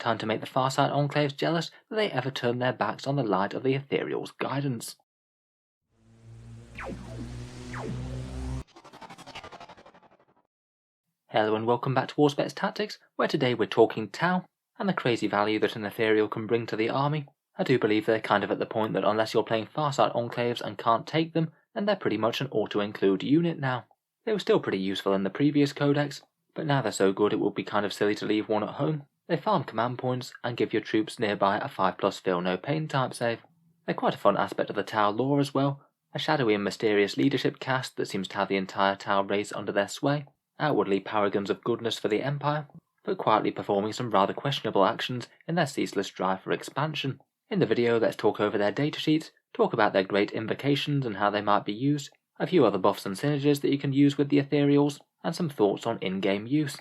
time to make the Farsight Enclaves jealous that they ever turned their backs on the light of the Ethereals' guidance. Hello and welcome back to Auspex Tactics, where today we're talking Tau, and the crazy value that an Ethereal can bring to the army. I do believe they're kind of at the point that unless you're playing Farsight Enclaves and can't take them, then they're pretty much an auto-include unit now. They were still pretty useful in the previous codex, but now they're so good it would be kind of silly to leave one at home. They farm command points and give your troops nearby a 5+ feel no pain type save. They're quite a fun aspect of the Tau lore as well, a shadowy and mysterious leadership caste that seems to have the entire Tau race under their sway, outwardly paragons of goodness for the Empire, but quietly performing some rather questionable actions in their ceaseless drive for expansion. In the video, let's talk over their datasheets, talk about their great invocations and how they might be used, a few other buffs and synergies that you can use with the Ethereals, and some thoughts on in-game use.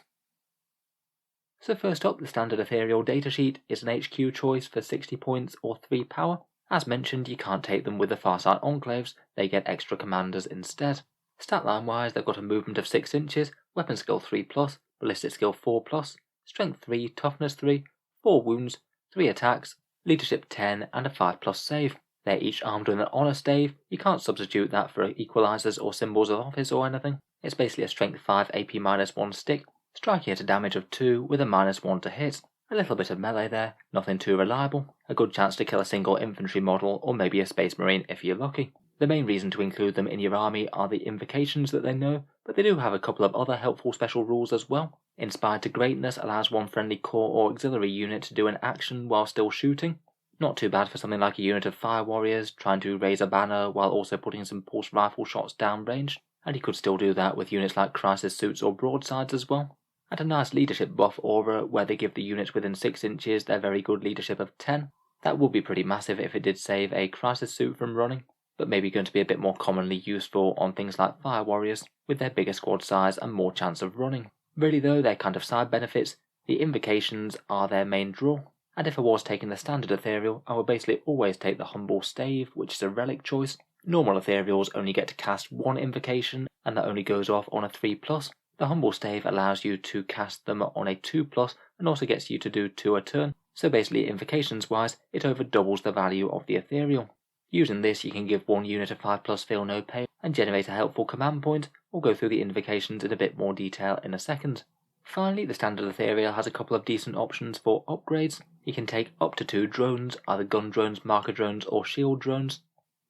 So first up, the standard Ethereal datasheet is an HQ choice for 60 points or 3 power. As mentioned, you can't take them with the Farsight Enclaves, they get extra commanders instead. Statline wise, they've got a movement of 6 inches, weapon skill 3+, ballistic skill 4+, strength 3, toughness 3, 4 wounds, 3 attacks, leadership 10 and a 5+ save. They're each armed with an honor stave. You can't substitute that for equalizers or symbols of office or anything. It's basically a strength 5 AP -1 stick, striking at a damage of 2 with a -1 to hit. A little bit of melee there, nothing too reliable. A good chance to kill a single infantry model or maybe a space marine if you're lucky. The main reason to include them in your army are the invocations that they know, but they do have a couple of other helpful special rules as well. Inspired to Greatness allows one friendly core or auxiliary unit to do an action while still shooting. Not too bad for something like a unit of fire warriors trying to raise a banner while also putting some pulse rifle shots downrange, and you could still do that with units like crisis suits or broadsides as well. And a nice leadership buff aura where they give the units within 6 inches their very good leadership of 10. That would be pretty massive if it did save a crisis suit from running, but maybe going to be a bit more commonly useful on things like fire warriors with their bigger squad size and more chance of running. Really though, they're kind of side benefits. The invocations are their main draw. And if I was taking the standard Ethereal, I would basically always take the Humble Stave, which is a relic choice. Normal Ethereals only get to cast one invocation, and that only goes off on a 3+. The Humble Stave allows you to cast them on a 2+, and also gets you to do 2 a turn, so basically invocations wise, it over doubles the value of the Ethereal. Using this, you can give one unit a 5+ feel no pain, and generate a helpful command point. We'll go through the invocations in a bit more detail in a second. Finally, the standard Ethereal has a couple of decent options for upgrades. You can take up to 2 drones, either gun drones, marker drones or shield drones.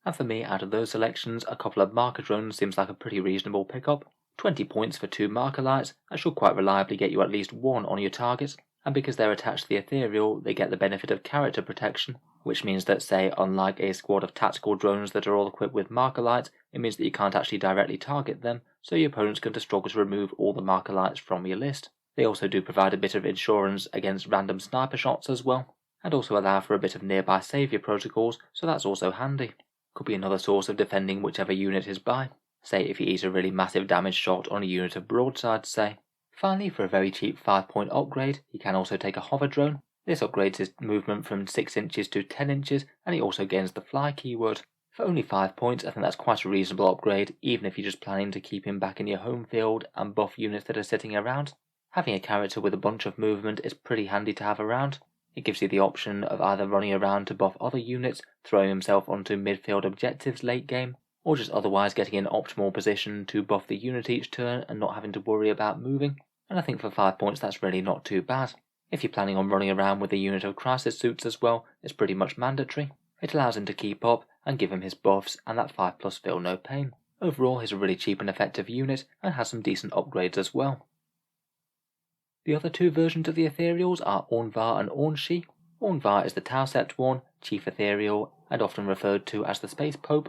And for me, out of those selections, a couple of marker drones seems like a pretty reasonable pickup. 20 points for 2 marker lights, that should quite reliably get you at least 1 on your target. And because they're attached to the Ethereal, they get the benefit of character protection, which means that, say, unlike a squad of tactical drones that are all equipped with marker lights, it means that you can't actually directly target them, so your opponent's going to struggle to remove all the marker lights from your list. They also do provide a bit of insurance against random sniper shots as well, and also allow for a bit of nearby saviour protocols, so that's also handy. Could be another source of defending whichever unit is by, say if you eat a really massive damage shot on a unit of broadsides, say. Finally, for a very cheap 5-point upgrade, you can also take a hover drone. This upgrades his movement from 6 inches to 10 inches, and he also gains the fly keyword. For only 5 points, I think that's quite a reasonable upgrade, even if you're just planning to keep him back in your home field and buff units that are sitting around. Having a character with a bunch of movement is pretty handy to have around. It gives you the option of either running around to buff other units, throwing himself onto midfield objectives late game, or just otherwise getting in optimal position to buff the unit each turn and not having to worry about moving. And I think for 5 points that's really not too bad. If you're planning on running around with a unit of crisis suits as well, it's pretty much mandatory. It allows him to keep up and give him his buffs and that 5+ feel no pain. Overall, he's a really cheap and effective unit and has some decent upgrades as well. The other 2 versions of the Ethereals are aun'va and aun'shi. Aun'va is the Tau Sept one, chief Ethereal, and often referred to as the Space Pope.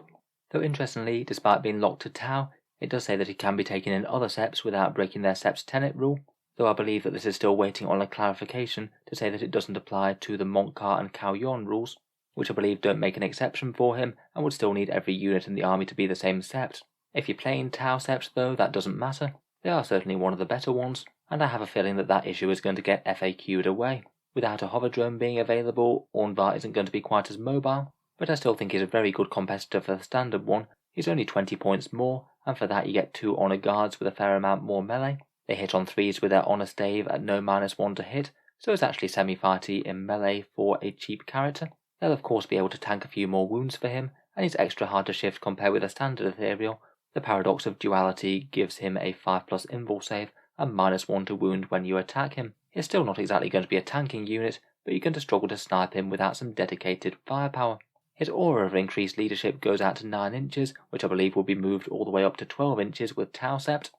Though interestingly, despite being locked to Tau, it does say that it can be taken in other septs without breaking their sept's tenet rule, though I believe that this is still waiting on a clarification to say that it doesn't apply to the Montcar and Kauyon rules, which I believe don't make an exception for him and would still need every unit in the army to be the same sept. If you're playing Tau septs though, that doesn't matter. They are certainly one of the better ones, and I have a feeling that that issue is going to get FAQ'd away. Without a hover drone being available, aun'va isn't going to be quite as mobile, but I still think he's a very good competitor for the standard one. He's only 20 points more, and for that you get 2 honour guards with a fair amount more melee. They hit on 3s with their honour stave at no -1 to hit, so it's actually semi-fighty in melee for a cheap character. They'll of course be able to tank a few more wounds for him, and he's extra hard to shift compared with a standard Ethereal. The paradox of duality gives him a 5+ invul save and -1 to wound when you attack him. He's still not exactly going to be a tanking unit, but you're going to struggle to snipe him without some dedicated firepower. His aura of increased leadership goes out to 9 inches, which I believe will be moved all the way up to 12 inches with Tau Sept.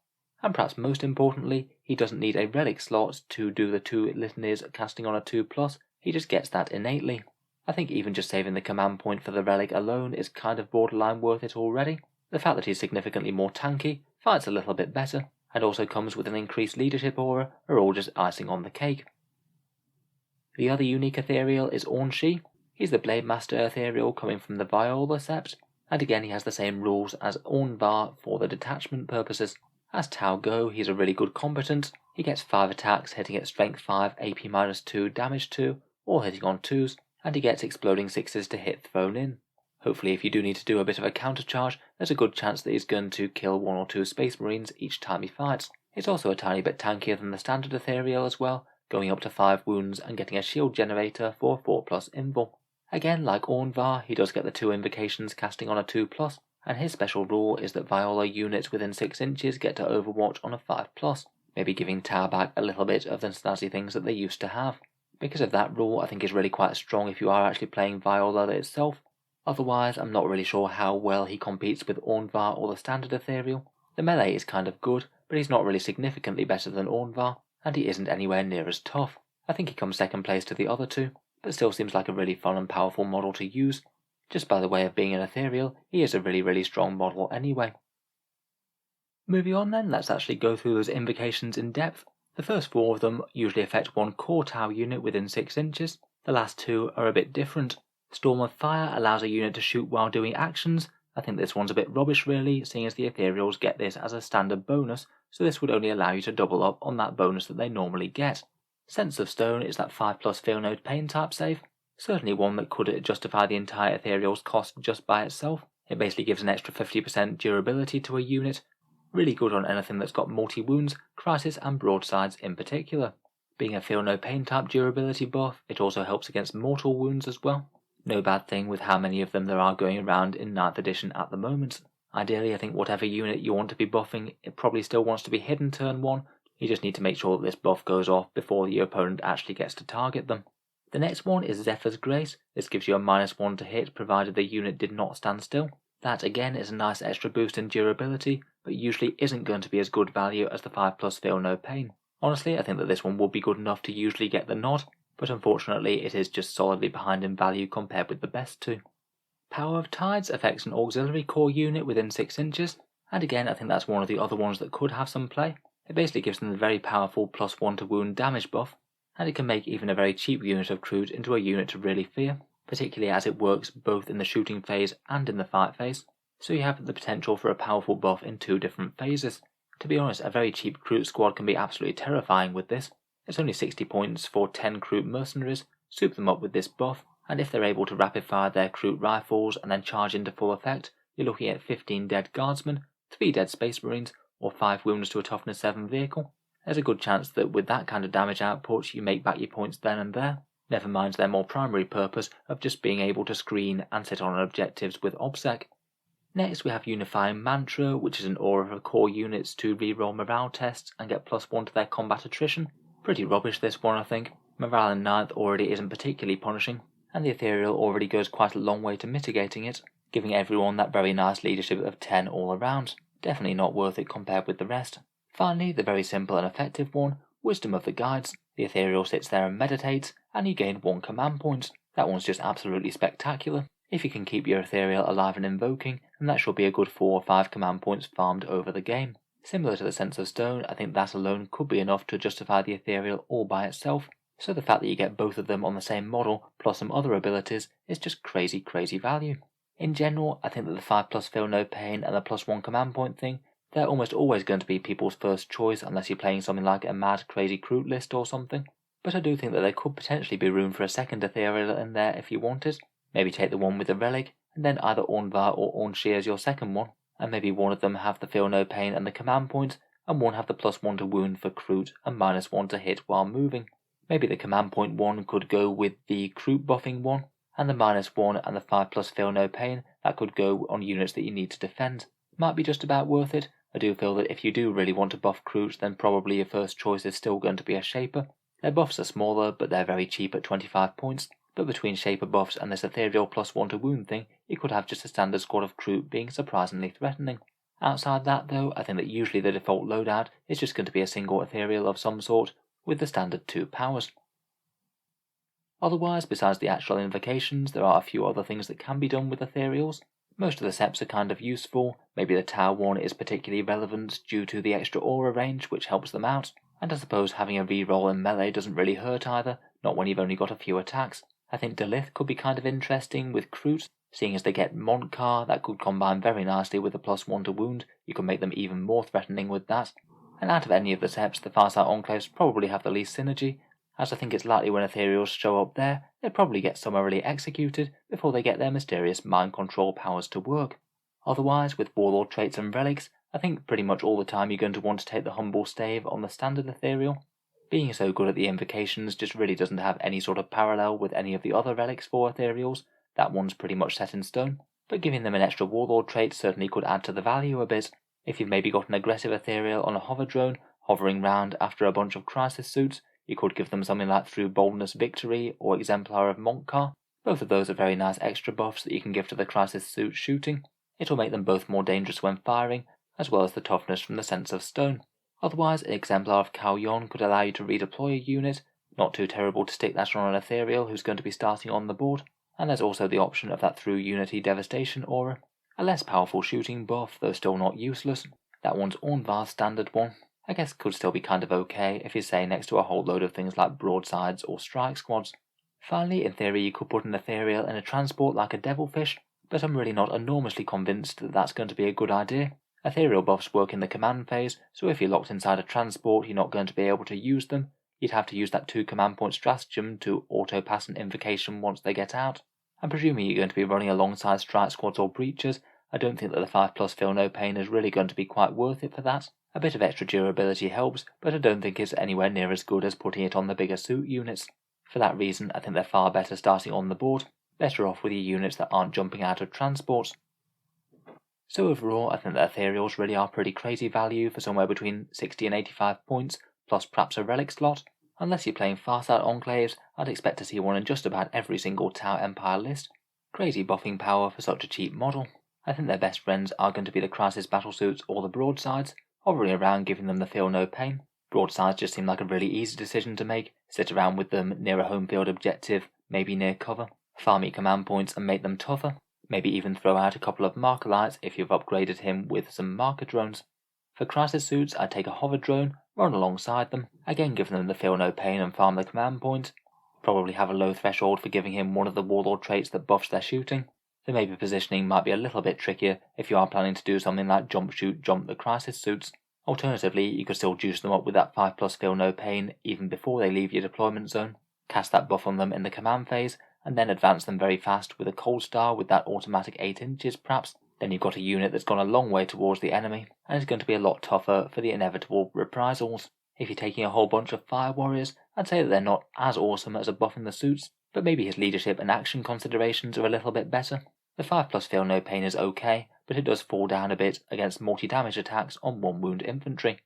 And perhaps most importantly, he doesn't need a relic slot to do the 2 litanies casting on a 2+, he just gets that innately. I think even just saving the command point for the relic alone is kind of borderline worth it already. The fact that he's significantly more tanky, fights a little bit better, and also comes with an increased leadership aura are all just icing on the cake. The other unique Ethereal is aun'shi. He's the Blade Master Ethereal coming from the Viola Sept, and again he has the same rules as aun'va for the detachment purposes. As Tau Go, he's a really good combatant. He gets 5 attacks hitting at strength 5, AP -2, damage 2, or hitting on 2s, and he gets exploding 6s to hit thrown in. Hopefully if you do need to do a bit of a countercharge, there's a good chance that he's going to kill 1 or 2 Space Marines each time he fights. He's also a tiny bit tankier than the standard Ethereal as well, going up to 5 wounds and getting a shield generator for 4+ invul. Again, like aun'va, he does get the 2 invocations casting on a 2+, and his special rule is that Viola units within 6 inches get to overwatch on a 5+, maybe giving Tau back a little bit of the snazzy things that they used to have. Because of that rule, I think is really quite strong if you are actually playing Viola itself. Otherwise, I'm not really sure how well he competes with aun'va or the standard Ethereal. The melee is kind of good, but he's not really significantly better than aun'va, and he isn't anywhere near as tough. I think he comes second place to the other two, but still seems like a really fun and powerful model to use. Just by the way of being an Ethereal, he is a really strong model anyway. Moving on then, let's actually go through those invocations in depth. The first 4 of them usually affect 1 core Tau unit within 6 inches. The last 2 are a bit different. Storm of Fire allows a unit to shoot while doing actions. I think this one's a bit rubbish really, seeing as the Ethereals get this as a standard bonus, so this would only allow you to double up on that bonus that they normally get. Sense of Stone is that 5+ Feel No Pain type save. Certainly one that could justify the entire Ethereal's cost just by itself. It basically gives an extra 50% durability to a unit. Really good on anything that's got multi-wounds, crisis and broadsides in particular. Being a Feel No Pain type durability buff, it also helps against mortal wounds as well. No bad thing with how many of them there are going around in 9th edition at the moment. Ideally, I think whatever unit you want to be buffing, it probably still wants to be hidden turn 1. You just need to make sure that this buff goes off before your opponent actually gets to target them. The next one is Zephyr's Grace. This gives you a -1 to hit provided the unit did not stand still. That again is a nice extra boost in durability, but usually isn't going to be as good value as the 5+ Feel No Pain. Honestly, I think that this one would be good enough to usually get the nod, but unfortunately it is just solidly behind in value compared with the best 2. Power of Tides affects an auxiliary core unit within 6 inches, and again I think that's one of the other ones that could have some play. It basically gives them the very powerful +1 to wound damage buff, and it can make even a very cheap unit of Kroot into a unit to really fear, particularly as it works both in the shooting phase and in the fight phase, so you have the potential for a powerful buff in 2 different phases. To be honest, a very cheap Kroot squad can be absolutely terrifying with this. It's only 60 points for 10 Kroot mercenaries, soup them up with this buff, and if they're able to rapid fire their Kroot rifles and then charge into full effect, you're looking at 15 dead guardsmen, 3 dead space marines, or 5 wounds to a toughness 7 vehicle. There's a good chance that with that kind of damage output you make back your points then and there, never mind their more primary purpose of just being able to screen and sit on objectives with OBSEC. Next we have Unifying Mantra, which is an aura for core units to reroll morale tests and get +1 to their combat attrition. Pretty rubbish this one I think. Morale in 9th already isn't particularly punishing, and the Ethereal already goes quite a long way to mitigating it, giving everyone that very nice leadership of 10 all around. Definitely not worth it compared with the rest. Finally, the very simple and effective one, Wisdom of the Guides. The Ethereal sits there and meditates, and you gain 1 command point. That one's just absolutely spectacular. If you can keep your Ethereal alive and invoking, then that should be a good 4 or 5 command points farmed over the game. Similar to the Sense of Stone, I think that alone could be enough to justify the Ethereal all by itself, so the fact that you get both of them on the same model, plus some other abilities, is just crazy value. In general, I think that the 5+ Feel No Pain and the +1 command point thing, they're almost always going to be people's first choice unless you're playing something like a mad crazy Kroot list or something, but I do think that there could potentially be room for a second Ethereal in there if you wanted. Maybe take the one with the relic, and then either aun'va or aun'shi as your second one, and maybe one of them have the Feel No Pain and the command point, and one have the +1 to wound for Kroot and -1 to hit while moving. Maybe the command point one could go with the croup buffing one, and the -1 and the 5+ feel no pain that could go on units that you need to defend. Might be just about worth it. I do feel that if you do really want to buff croups, then probably your first choice is still going to be a shaper. Their buffs are smaller, but they're very cheap at 25 points. But between shaper buffs and this ethereal +1 to wound thing, you could have just a standard squad of croup being surprisingly threatening. Outside that though, I think that usually the default loadout is just going to be a single ethereal of some sort, with the standard 2 powers. Otherwise, besides the actual invocations, there are a few other things that can be done with ethereals. Most of the seps are kind of useful. Maybe the tower one is particularly relevant due to the extra aura range which helps them out, and I suppose having a reroll in melee doesn't really hurt either, not when you've only got a few attacks. I think Delith could be kind of interesting with Kroot, seeing as they get Montcar, that could combine very nicely with the +1 to wound. You can make them even more threatening with that. And out of any of the seps, the Farsight Enclaves probably have the least synergy, as I think it's likely when ethereals show up there, they'll probably get summarily executed before they get their mysterious mind control powers to work. Otherwise, with warlord traits and relics, I think pretty much all the time you're going to want to take the humble stave on the standard ethereal. Being so good at the invocations just really doesn't have any sort of parallel with any of the other relics for ethereals. That one's pretty much set in stone, but giving them an extra warlord trait certainly could add to the value a bit. If you've maybe got an aggressive ethereal on a hover drone, hovering round after a bunch of crisis suits, you could give them something like Through Boldness Victory or Exemplar of Montcar. Both of those are very nice extra buffs that you can give to the crisis suit shooting. It'll make them both more dangerous when firing, as well as the toughness from the Sense of Stone. Otherwise, an Exemplar of Cao Yon could allow you to redeploy a unit, not too terrible to stick that on an ethereal who's going to be starting on the board, and there's also the option of that Through Unity Devastation aura. A less powerful shooting buff, though still not useless. That one's aun'va's standard one. I guess could still be kind of okay if you say next to a whole load of things like broadsides or strike squads. Finally, in theory you could put an ethereal in a transport like a devilfish, but I'm really not enormously convinced that that's going to be a good idea. Ethereal buffs work in the command phase, so if you're locked inside a transport you're not going to be able to use them. You'd have to use that 2 command point stratagem to auto-pass an invocation once they get out. And presuming you're going to be running alongside strike squads or breachers, I don't think that the 5+ feel no pain is really going to be quite worth it for that. A bit of extra durability helps, but I don't think it's anywhere near as good as putting it on the bigger suit units. For that reason, I think they're far better starting on the board, better off with your units that aren't jumping out of transports. So overall, I think that ethereals really are pretty crazy value for somewhere between 60 and 85 points, plus perhaps a relic slot. Unless you're playing Farsight Enclaves, I'd expect to see one in just about every single Tau Empire list. Crazy buffing power for such a cheap model. I think their best friends are going to be the Crisis Battlesuits or the Broadsides, hovering around giving them the feel no pain. Broadsides just seem like a really easy decision to make. Sit around with them near a home field objective, maybe near cover. Farm your command points and make them tougher. Maybe even throw out a couple of marker lights if you've upgraded him with some marker drones. For crisis suits, I'd take a hover drone, run alongside them, again give them the feel no pain and farm the command point. Probably have a low threshold for giving him one of the warlord traits that buffs their shooting. So maybe positioning might be a little bit trickier if you are planning to do something like jump shoot jump the crisis suits. Alternatively, you could still juice them up with that 5+ feel no pain even before they leave your deployment zone, cast that buff on them in the command phase, and then advance them very fast with a cold star with that automatic 8 inches perhaps. Then you've got a unit that's gone a long way towards the enemy, and is going to be a lot tougher for the inevitable reprisals. If you're taking a whole bunch of fire warriors, I'd say that they're not as awesome as a buff in the suits, but maybe his leadership and action considerations are a little bit better. The 5+ feel no pain is okay, but it does fall down a bit against multi-damage attacks on 1 wound infantry.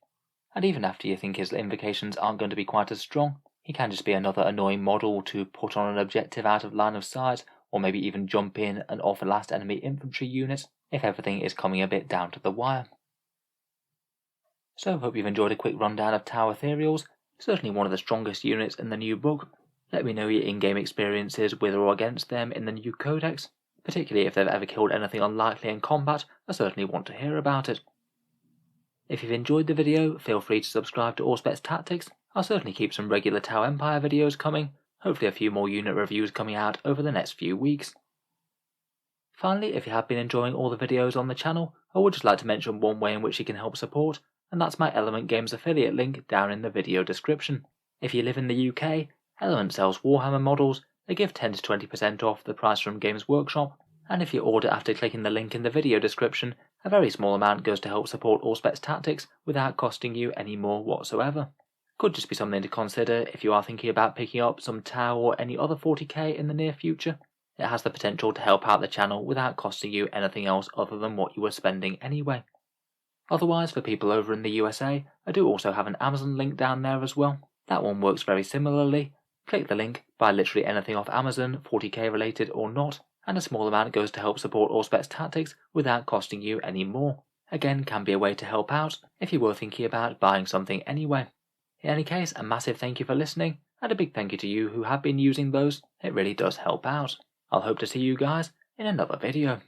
And even after you think his invocations aren't going to be quite as strong, he can just be another annoying model to put on an objective out of line of sight, or maybe even jump in and off a last enemy infantry unit, if everything is coming a bit down to the wire. So hope you've enjoyed a quick rundown of Tau Ethereals, certainly one of the strongest units in the new book. Let me know your in-game experiences with or against them in the new codex. Particularly if they've ever killed anything unlikely in combat, I certainly want to hear about it. If you've enjoyed the video, feel free to subscribe to Auspex Tactics. I'll certainly keep some regular Tau Empire videos coming, hopefully a few more unit reviews coming out over the next few weeks. Finally, if you have been enjoying all the videos on the channel, I would just like to mention one way in which you can help support, and that's my Element Games affiliate link down in the video description. If you live in the UK, Element sells Warhammer models. They give 10 to 20% off the price from Games Workshop, and if you order after clicking the link in the video description, a very small amount goes to help support Auspex Tactics without costing you any more whatsoever. Could just be something to consider if you are thinking about picking up some Tau or any other 40k in the near future. It has the potential to help out the channel without costing you anything else other than what you were spending anyway. Otherwise, for people over in the USA, I do also have an Amazon link down there as well. That one works very similarly. Click the link, buy literally anything off Amazon, 40k related or not, and a small amount goes to help support Auspex Tactics without costing you any more. Again, can be a way to help out if you were thinking about buying something anyway. In any case, a massive thank you for listening, and a big thank you to you who have been using those. It really does help out. I'll hope to see you guys in another video.